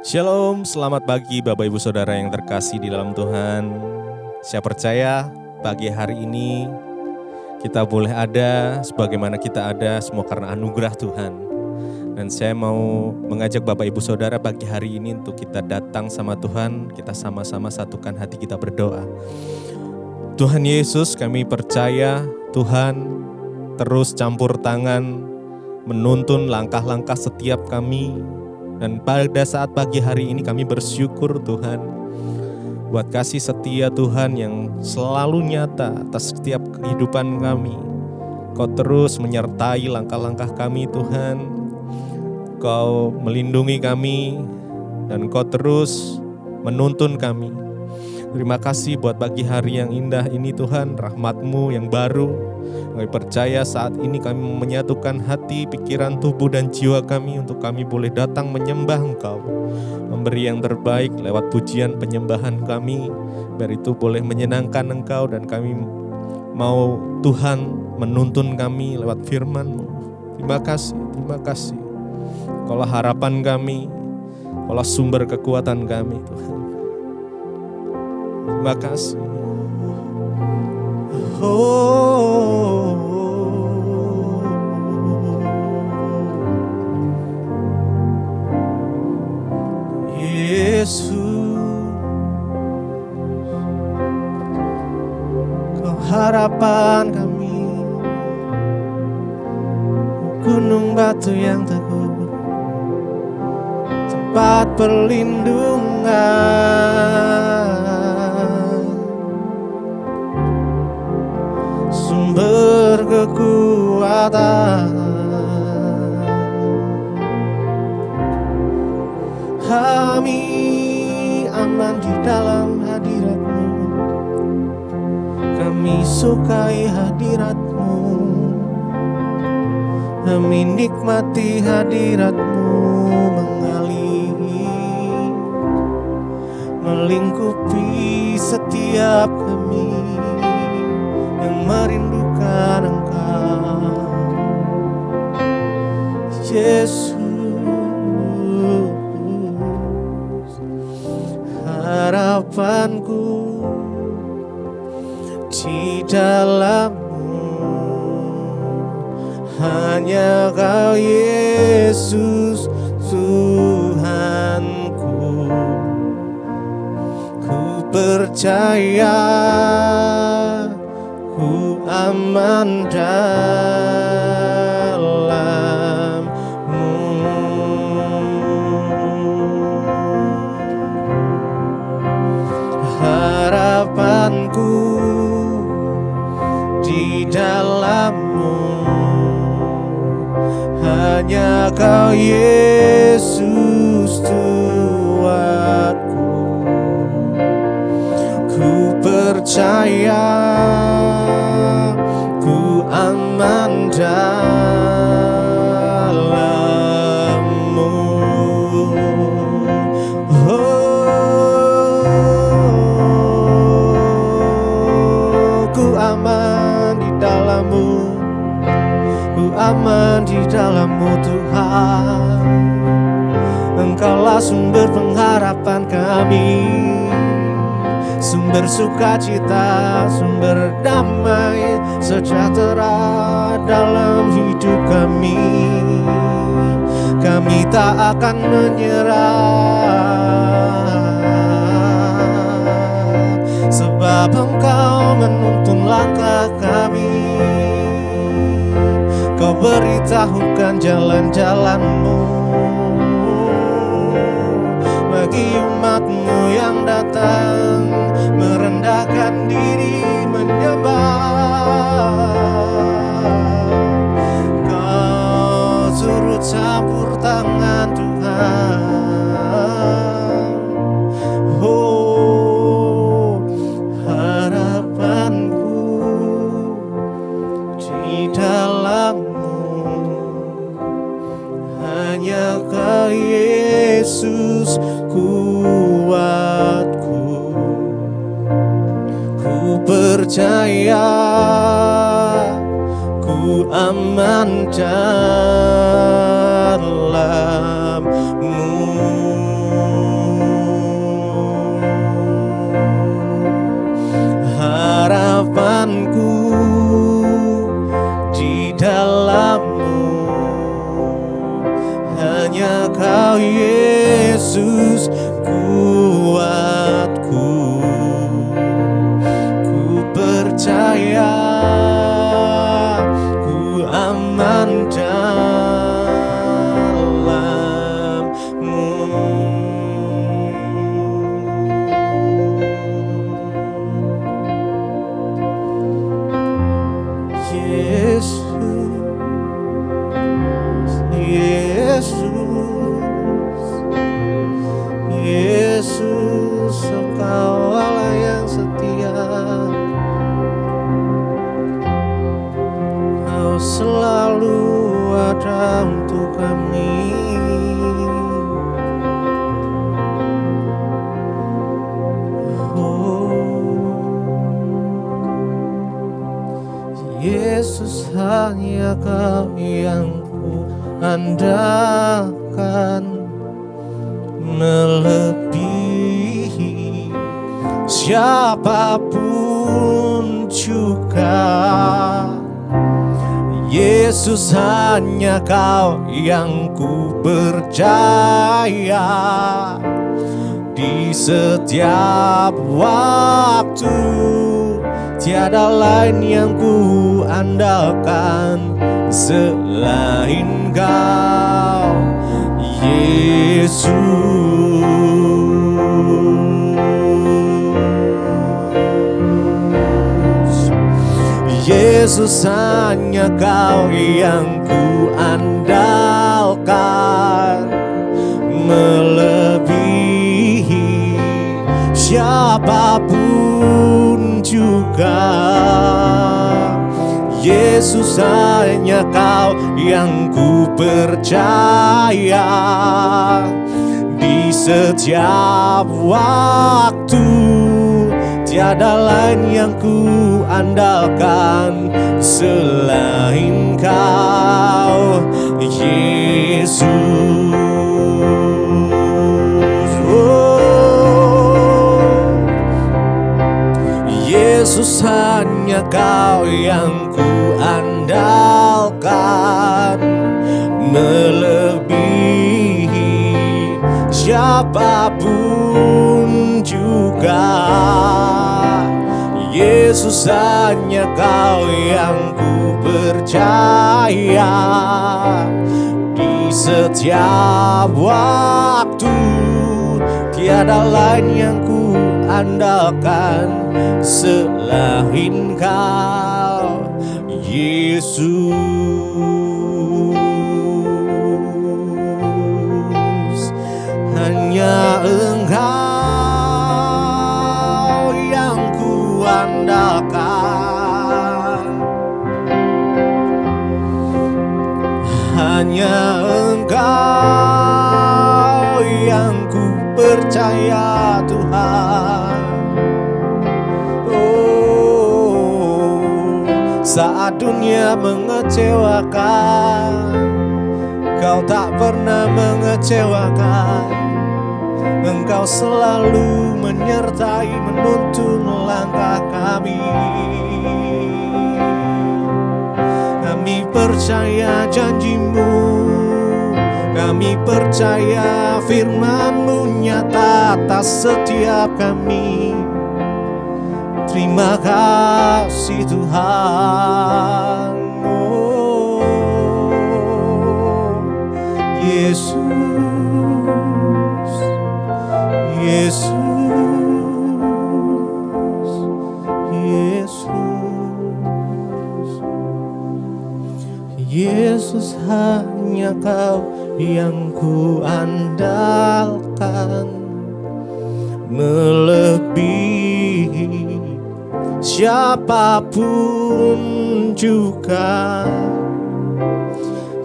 Shalom, selamat pagi Bapak Ibu Saudara yang terkasih di dalam Tuhan. Saya percaya pagi hari ini kita boleh ada sebagaimana kita ada semua karena anugerah Tuhan. Dan saya mau mengajak Bapak Ibu Saudara pagi hari ini untuk kita datang sama Tuhan, kita sama-sama satukan hati kita berdoa. Tuhan Yesus, kami percaya Tuhan terus campur tangan menuntun langkah-langkah setiap kami. Dan pada saat pagi hari ini kami bersyukur Tuhan buat kasih setia Tuhan yang selalu nyata atas setiap kehidupan kami. Kau terus menyertai langkah-langkah kami Tuhan. Kau melindungi kami dan Kau terus menuntun kami. Terima kasih buat pagi hari yang indah ini Tuhan, rahmat-Mu yang baru. Kami percaya saat ini kami menyatukan hati, pikiran, tubuh, dan jiwa kami untuk kami boleh datang menyembah Engkau. Memberi yang terbaik lewat pujian penyembahan kami. Biar itu boleh menyenangkan Engkau dan kami mau Tuhan menuntun kami lewat firman-Mu. Terima kasih. Kaulah harapan kami, Kaulah sumber kekuatan kami Tuhan. Terima kasih. Yesus, Kau harapan kami, gunung batu yang teguh, tempat perlindungan, sumber kekuatan. Kami aman di dalam hadirat-Mu, kami sukai hadirat-Mu, kami nikmati hadirat-Mu mengalir, melingkupi setiap kami yang merindukan Engkau, Yesus. Harapanku di dalam-Mu, hanya Kau Yesus Tuhanku. Ku percaya ku aman dalam-Mu. Harapanku di dalam-Mu, hanya Kau Yesus Tuhanku. Ku percaya ku aman dalam-Mu. Ku aman di dalam-Mu, ku aman di dalam-Mu Tuhan. Engkaulah sumber pengharapan kami, sumber sukacita, sumber damai sejahtera dalam hidup kami. Kami tak akan menyerah, sebab Engkau menuntun langkah kami. Kau beritahukan jalan-jalan-Mu bagi umat-Mu yang datang, merendahkan diri menyembah. Kau turut campur tangan Tuhan. Oh, harapanku di dalam-Mu, hanya Kau Yesus kuatku. Ku percaya ku aman dalam-Mu. hanya Kau Yesus kuatku. Ku percaya ku aman dalam-Mu. Yesus, Engkau Allah yang setia. Kau selalu ada untuk kami. Yesus, hanya Kau yang ku andalkan, melebihi siapapun juga. Yesus, hanya Kau yang ku percaya. Di setiap waktu tiada lain yang ku andalkan selain Kau, Yesus. Yesus, hanya Kau yang ku andalkan, melebihi siapapun juga. Yesus, hanya Kau yang ku percaya. Di setiap waktu tiada lain yang ku andalkan selain Kau, Yesus. Yesus, hanya Kau yang ku andalkan, melebihi siapapun juga. Yesus, hanya Kau yang ku percaya. Di setiap waktu tiada lain yang ku andalkan selain Kau, Yesus. Hanya Engkau yang ku andalkan, hanya Engkau yang ku percaya, Tuhan. Saat dunia mengecewakan, Kau tak pernah mengecewakan. Engkau selalu menyertai, menuntun langkah kami. Kami percaya janji-Mu, kami percaya firman-Mu nyata atas setiap kami. Terima kasih Tuhan. Oh, Yesus, Yesus, Yesus. Yesus, hanya Kau yang ku andalkan, melebihi siapapun juga.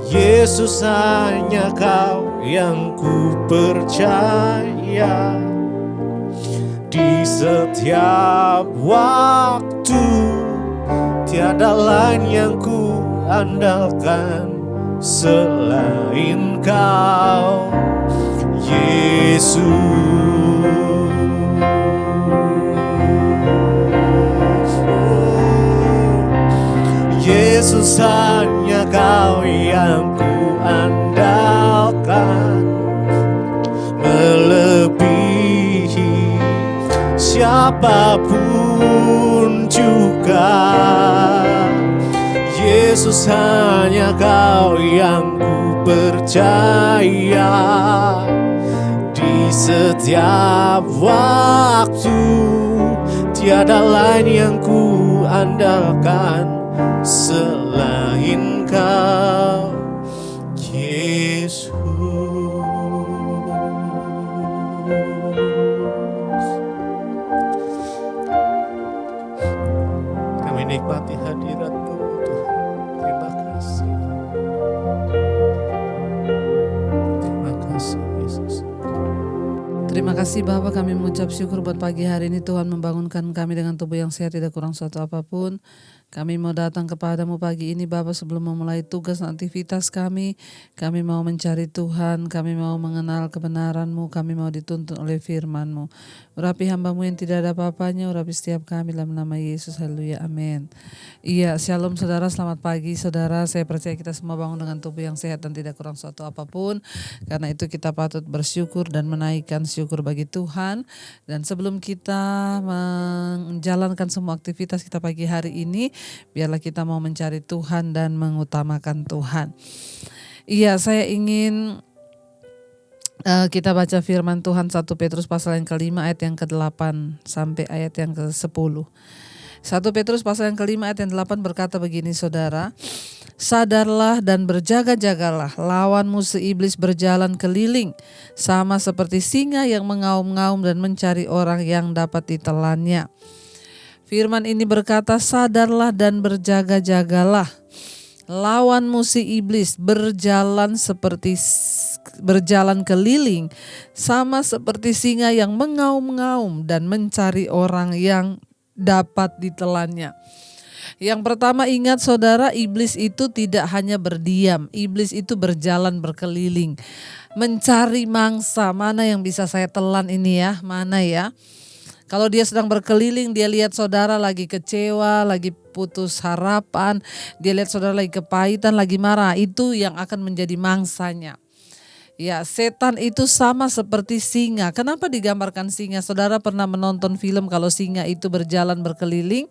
Yesus, hanya Kau yang ku percaya. Di setiap waktu tiada lain yang ku andalkan selain Kau, Yesus. Yesus, hanya Kau yang ku andalkan, siapapun juga. Yesus, hanya Kau yang ku percaya. Di setiap waktu tiada lain yang ku andalkan selain Kau, Yesus. Kami nikmati hadirat-Mu, Tuhan. Terima kasih. Terima kasih, Yesus. Terima kasih Bapa, kami mengucap syukur buat pagi hari ini. Tuhan membangunkan kami dengan tubuh yang sehat, tidak kurang suatu apapun. Kami mau datang kepadamu pagi ini Bapa, sebelum memulai tugas dan aktivitas kami mau mencari Tuhan, kami mau mengenal kebenaran-Mu, kami mau dituntun oleh firman-Mu. Urapi hamba-Mu yang tidak ada apa-apanya, urapi setiap kami dalam nama Yesus, haleluya, amin. Iya, shalom saudara, selamat pagi saudara. Saya percaya kita semua bangun dengan tubuh yang sehat dan tidak kurang suatu apapun. Karena itu kita patut bersyukur dan menaikkan syukur bagi Tuhan. Dan sebelum kita menjalankan semua aktivitas kita pagi hari ini, biarlah kita mau mencari Tuhan dan mengutamakan Tuhan. Iya, saya ingin kita baca firman Tuhan 1 Petrus pasal yang ke-5 ayat yang ke-8 sampai ayat yang ke-10. 1 Petrus pasal yang ke-5 ayat yang 8 berkata begini, saudara, sadarlah dan berjaga-jagalah, lawan musuh iblis berjalan keliling, sama seperti singa yang mengaum-ngaum dan mencari orang yang dapat ditelannya. Firman ini berkata, sadarlah dan berjaga-jagalah, lawan musuh iblis berjalan keliling, sama seperti singa yang mengaum-ngaum dan mencari orang yang dapat ditelannya. Yang pertama, ingat saudara, iblis itu tidak hanya berdiam, iblis itu berjalan berkeliling, mencari mangsa. Mana yang bisa saya telan ini ya, mana ya? Kalau dia sedang berkeliling, dia lihat saudara lagi kecewa, lagi putus harapan, dia lihat saudara lagi kepahitan, lagi marah, itu yang akan menjadi mangsanya. Ya, setan itu sama seperti singa. Kenapa digambarkan singa? Saudara pernah menonton film kalau singa itu berjalan berkeliling?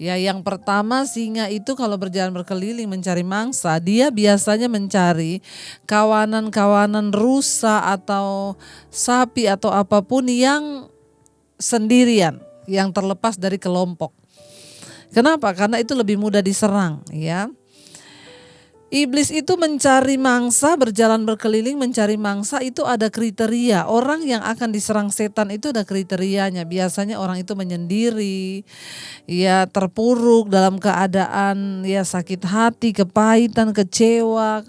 Ya, yang pertama, singa itu kalau berjalan berkeliling mencari mangsa, dia biasanya mencari kawanan-kawanan rusa atau sapi atau apapun yang sendirian, yang terlepas dari kelompok. Kenapa? Karena itu lebih mudah diserang, ya. Iblis itu mencari mangsa, berjalan berkeliling mencari mangsa, itu ada kriteria. Orang yang akan diserang setan itu ada kriterianya. Biasanya orang itu menyendiri, ya terpuruk dalam keadaan ya sakit hati, kepahitan, kecewa,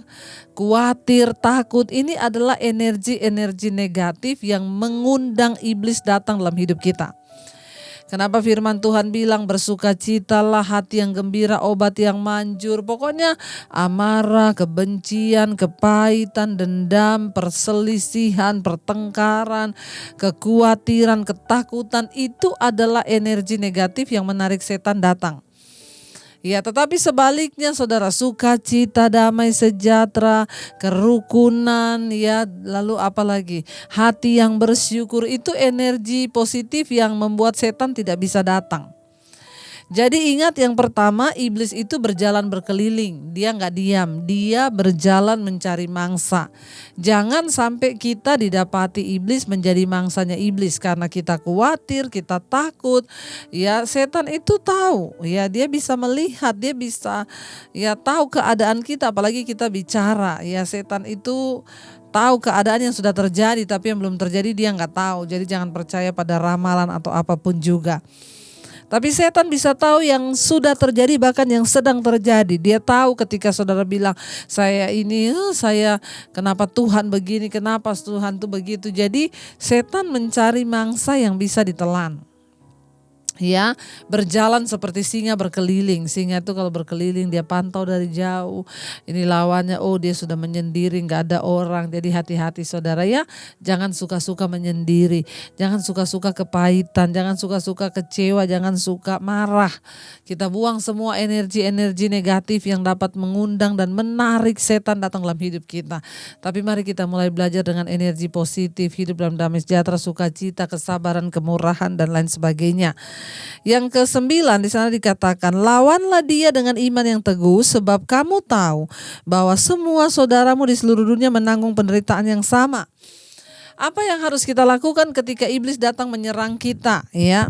khawatir, takut. Ini adalah energi-energi negatif yang mengundang iblis datang dalam hidup kita. Kenapa firman Tuhan bilang bersukacitalah, hati yang gembira, obat yang manjur. Pokoknya amarah, kebencian, kepahitan, dendam, perselisihan, pertengkaran, kekhawatiran, ketakutan, itu adalah energi negatif yang menarik setan datang. Ya, tetapi sebaliknya saudara, sukacita, damai sejahtera, kerukunan, ya, lalu apa lagi? Hati yang bersyukur, itu energi positif yang membuat setan tidak bisa datang. Jadi ingat, yang pertama, iblis itu berjalan berkeliling, dia nggak diam, dia berjalan mencari mangsa. Jangan sampai kita didapati iblis menjadi mangsanya iblis karena kita khawatir, kita takut. Ya, setan itu tahu, ya dia bisa melihat, dia bisa ya tahu keadaan kita, apalagi kita bicara. Ya, setan itu tahu keadaan yang sudah terjadi, tapi yang belum terjadi dia nggak tahu. Jadi jangan percaya pada ramalan atau apapun juga. Tapi setan bisa tahu yang sudah terjadi, bahkan yang sedang terjadi. Dia tahu ketika saudara bilang, saya kenapa Tuhan begini, kenapa Tuhan tuh begitu. Jadi setan mencari mangsa yang bisa ditelan. Ya, berjalan seperti singa berkeliling. Singa itu kalau berkeliling dia pantau dari jauh. Ini lawannya, oh dia sudah menyendiri, nggak ada orang. Jadi hati-hati saudara ya, jangan suka-suka menyendiri, jangan suka-suka kepahitan, jangan suka-suka kecewa, jangan suka marah. Kita buang semua energi-energi negatif yang dapat mengundang dan menarik setan datang dalam hidup kita. Tapi mari kita mulai belajar dengan energi positif, hidup dalam damai sejahtera, sukacita, kesabaran, kemurahan dan lain sebagainya. Yang ke-9 di sana dikatakan, lawanlah dia dengan iman yang teguh, sebab kamu tahu bahwa semua saudaramu di seluruh dunia menanggung penderitaan yang sama. Apa yang harus kita lakukan ketika iblis datang menyerang kita? Ya,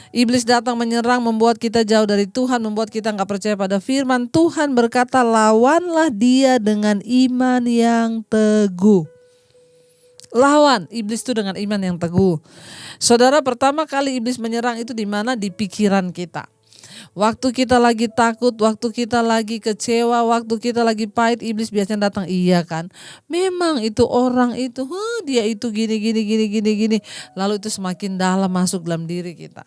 iblis datang menyerang, membuat kita jauh dari Tuhan, membuat kita nggak percaya pada firman Tuhan. Berkata, lawanlah dia dengan iman yang teguh. Lawan iblis itu dengan iman yang teguh. Saudara, pertama kali iblis menyerang itu di mana? Di pikiran kita. Waktu kita lagi takut, waktu kita lagi kecewa, waktu kita lagi pahit, iblis biasanya datang. Iya kan? Memang itu orang itu, dia itu gini. Lalu itu semakin dalam masuk dalam diri kita.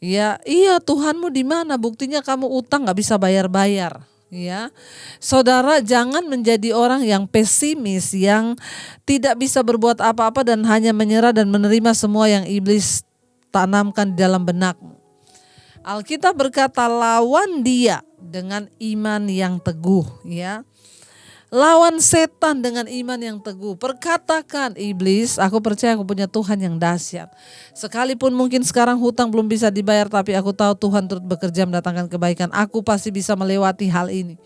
Ya, iya, Tuhanmu di mana? Buktinya kamu utang nggak bisa bayar-bayar. Ya, saudara, jangan menjadi orang yang pesimis, yang tidak bisa berbuat apa-apa dan hanya menyerah dan menerima semua yang iblis tanamkan di dalam benakmu. Alkitab berkata, lawan dia dengan iman yang teguh. Ya, lawan setan dengan iman yang teguh. Perkatakan, iblis, aku percaya aku punya Tuhan yang dahsyat. Sekalipun mungkin sekarang hutang belum bisa dibayar, tapi aku tahu Tuhan turut bekerja mendatangkan kebaikan. Aku pasti bisa melewati hal ini.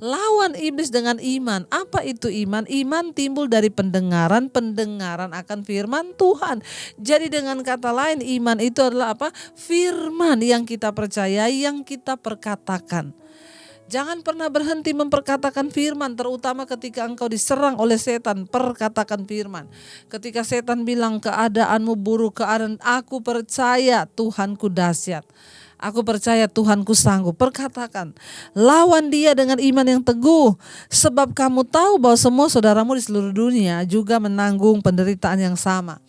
Lawan iblis dengan iman. Apa itu iman? Iman timbul dari pendengaran akan firman Tuhan. Jadi dengan kata lain, iman itu adalah apa? Firman yang kita percayai, yang kita perkatakan. Jangan pernah berhenti memperkatakan firman, terutama ketika engkau diserang oleh setan. Perkatakan firman. Ketika setan bilang keadaanmu buruk, aku percaya Tuhanku dahsyat. Aku percaya Tuhanku sanggup. Perkatakan, lawan dia dengan iman yang teguh, sebab kamu tahu bahwa semua saudaramu di seluruh dunia juga menanggung penderitaan yang sama.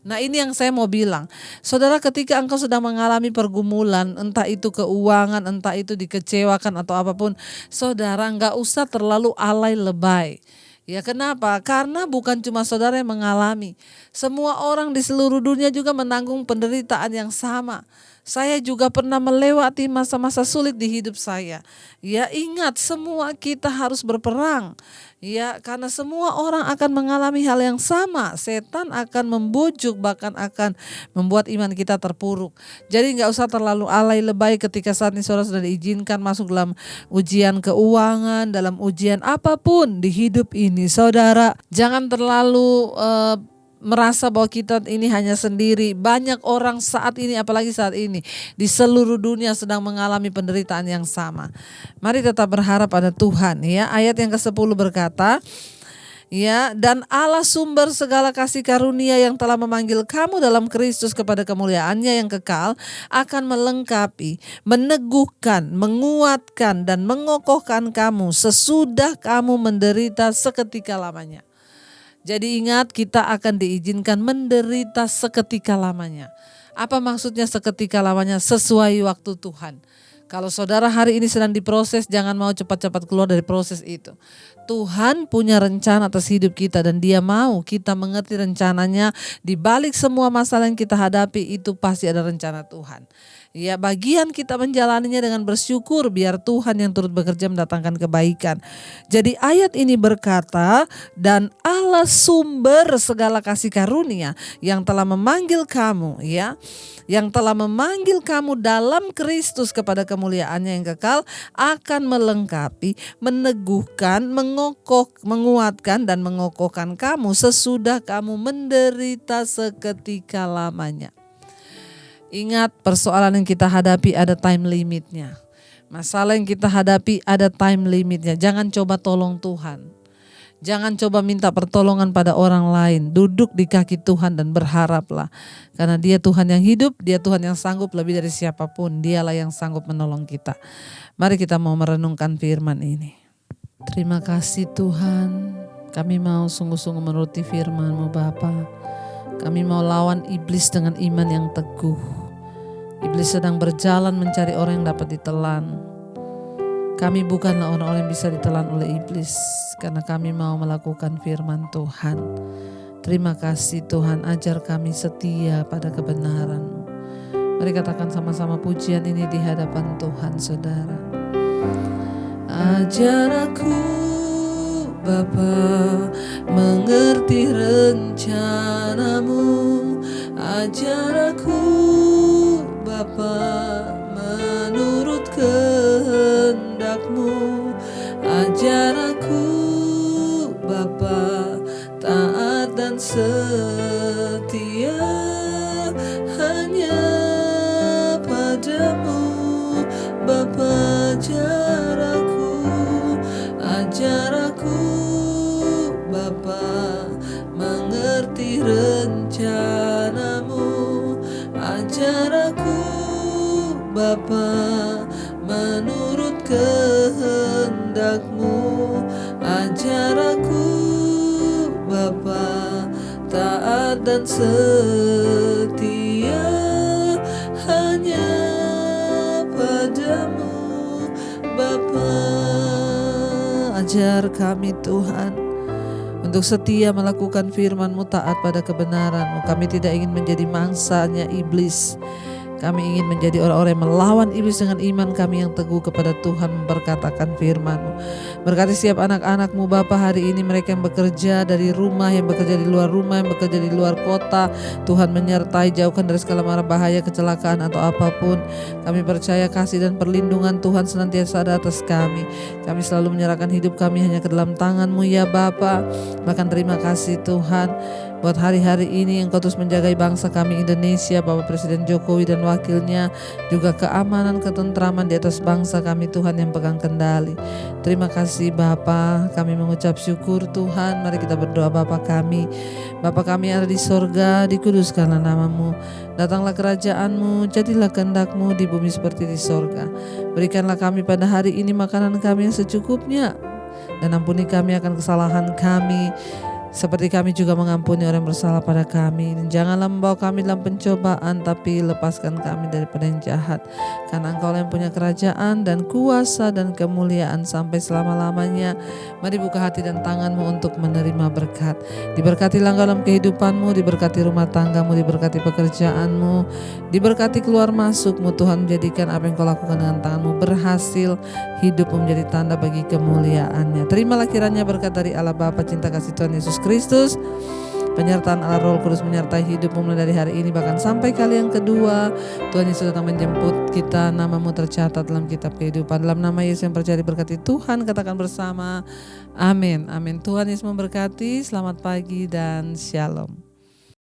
Nah, ini yang saya mau bilang. Saudara, ketika engkau sedang mengalami pergumulan, entah itu keuangan, entah itu dikecewakan atau apapun, saudara nggak usah terlalu alay lebay. Ya, kenapa? Karena bukan cuma saudara yang mengalami. Semua orang di seluruh dunia juga menanggung penderitaan yang sama. Saya juga pernah melewati masa-masa sulit di hidup saya. Ya, ingat, semua kita harus berperang. Ya, karena semua orang akan mengalami hal yang sama. Setan akan membujuk, bahkan akan membuat iman kita terpuruk. Jadi nggak usah terlalu alay lebay ketika saat ini saudara sudah diizinkan masuk dalam ujian keuangan, dalam ujian apapun di hidup ini. Saudara, jangan terlalu merasa bahwa kita ini hanya sendiri. Banyak orang saat ini, apalagi saat ini, di seluruh dunia sedang mengalami penderitaan yang sama. Mari tetap berharap pada Tuhan. Ya, ayat yang ke-10 berkata, ya, dan Allah sumber segala kasih karunia yang telah memanggil kamu dalam Kristus kepada kemuliaannya yang kekal, akan melengkapi, meneguhkan, menguatkan dan mengokohkan kamu sesudah kamu menderita seketika lamanya. Jadi ingat, kita akan diizinkan menderita seketika lamanya. Apa maksudnya seketika lamanya? Sesuai waktu Tuhan. Kalau saudara hari ini sedang diproses, jangan mau cepat-cepat keluar dari proses itu. Tuhan punya rencana atas hidup kita dan Dia mau kita mengerti rencananya. Di balik semua masalah yang kita hadapi itu pasti ada rencana Tuhan. Ya, bagian kita menjalaninya dengan bersyukur, biar Tuhan yang turut bekerja mendatangkan kebaikan. Jadi ayat ini berkata, dan Allah sumber segala kasih karunia yang telah memanggil kamu, ya, yang telah memanggil kamu dalam Kristus kepada kemuliaannya yang kekal, akan melengkapi, meneguhkan, menguatkan dan mengokohkan kamu sesudah kamu menderita seketika lamanya. Ingat, persoalan yang kita hadapi ada time limitnya. Masalah yang kita hadapi ada time limitnya. Jangan coba tolong Tuhan. Jangan coba minta pertolongan pada orang lain. Duduk di kaki Tuhan dan berharaplah. Karena Dia Tuhan yang hidup, Dia Tuhan yang sanggup lebih dari siapapun. Dialah yang sanggup menolong kita. Mari kita mau merenungkan firman ini. Terima kasih Tuhan. Kami mau sungguh-sungguh menuruti firman-Mu Bapa. Kami mau lawan iblis dengan iman yang teguh. Iblis sedang berjalan mencari orang yang dapat ditelan. Kami bukanlah orang-orang yang bisa ditelan oleh iblis, karena kami mau melakukan firman Tuhan. Terima kasih Tuhan, ajar kami setia pada kebenaran-Mu. Mari katakan sama-sama pujian ini di hadapan Tuhan, saudara. Ajar aku Bapa mengerti rencana-Mu. Ajar aku Bapa menurut kehendak-Mu. Ajar aku Bapa taat dan setia hanya padamu. Bapa ajar aku Bapa mengerti rencana-Mu. Ajar aku Bapa menurut kehendak-Mu. Ajar aku Bapa taat dan setia hanya padamu. Bapa, ajar kami Tuhan untuk setia melakukan firman-Mu, taat pada kebenaran-Mu. Kami tidak ingin menjadi mangsanya iblis. Kami ingin menjadi orang-orang yang melawan iblis dengan iman kami yang teguh kepada Tuhan, memperkatakan firman-Mu. Berkati setiap anak-anak-Mu Bapa hari ini, mereka yang bekerja dari rumah, yang bekerja di luar rumah, yang bekerja di luar kota. Tuhan menyertai, jauhkan dari segala mara bahaya, kecelakaan atau apapun. Kami percaya kasih dan perlindungan Tuhan senantiasa ada atas kami. Kami selalu menyerahkan hidup kami hanya ke dalam tangan-Mu ya Bapa. Bahkan terima kasih Tuhan buat hari-hari ini Engkau terus menjagai bangsa kami Indonesia, Bapak Presiden Jokowi dan wakilnya, juga keamanan, ketentraman di atas bangsa kami Tuhan yang pegang kendali. Terima kasih Bapa, kami mengucap syukur Tuhan. Mari kita berdoa. Bapa kami yang ada di sorga, dikuduskanlah nama-Mu. Datanglah kerajaan-Mu, jadilah kehendak-Mu di bumi seperti di sorga. Berikanlah kami pada hari ini makanan kami yang secukupnya, dan ampuni kami akan kesalahan kami, seperti kami juga mengampuni orang yang bersalah pada kami. Dan janganlah membawa kami dalam pencobaan, tapi lepaskan kami daripada yang jahat. Karena Engkau yang punya kerajaan dan kuasa dan kemuliaan sampai selama-lamanya. Mari buka hati dan tangan-Mu untuk menerima berkat. Diberkatilah Engkau dalam kehidupan-Mu, diberkati rumah tangga-Mu, diberkati pekerjaan-Mu, diberkati keluar masuk-Mu. Tuhan, menjadikan apa yang Kau lakukan dengan tangan-Mu berhasil. Hidup-Mu menjadi tanda bagi kemuliaan-Nya. Terimalah kiranya berkat dari Allah Bapa, cinta kasih Tuhan Yesus Kristus, penyertaan Allah Roh Kudus menyertai hidupmu mulai dari hari ini bahkan sampai kali yang kedua. Tuhan Yesus datang menjemput kita, nama-Mu tercatat dalam kitab kehidupan. Dalam nama Yesus yang percaya diberkati Tuhan, katakan bersama, amin. Amin. Tuhan Yesus memberkati. Selamat pagi dan shalom.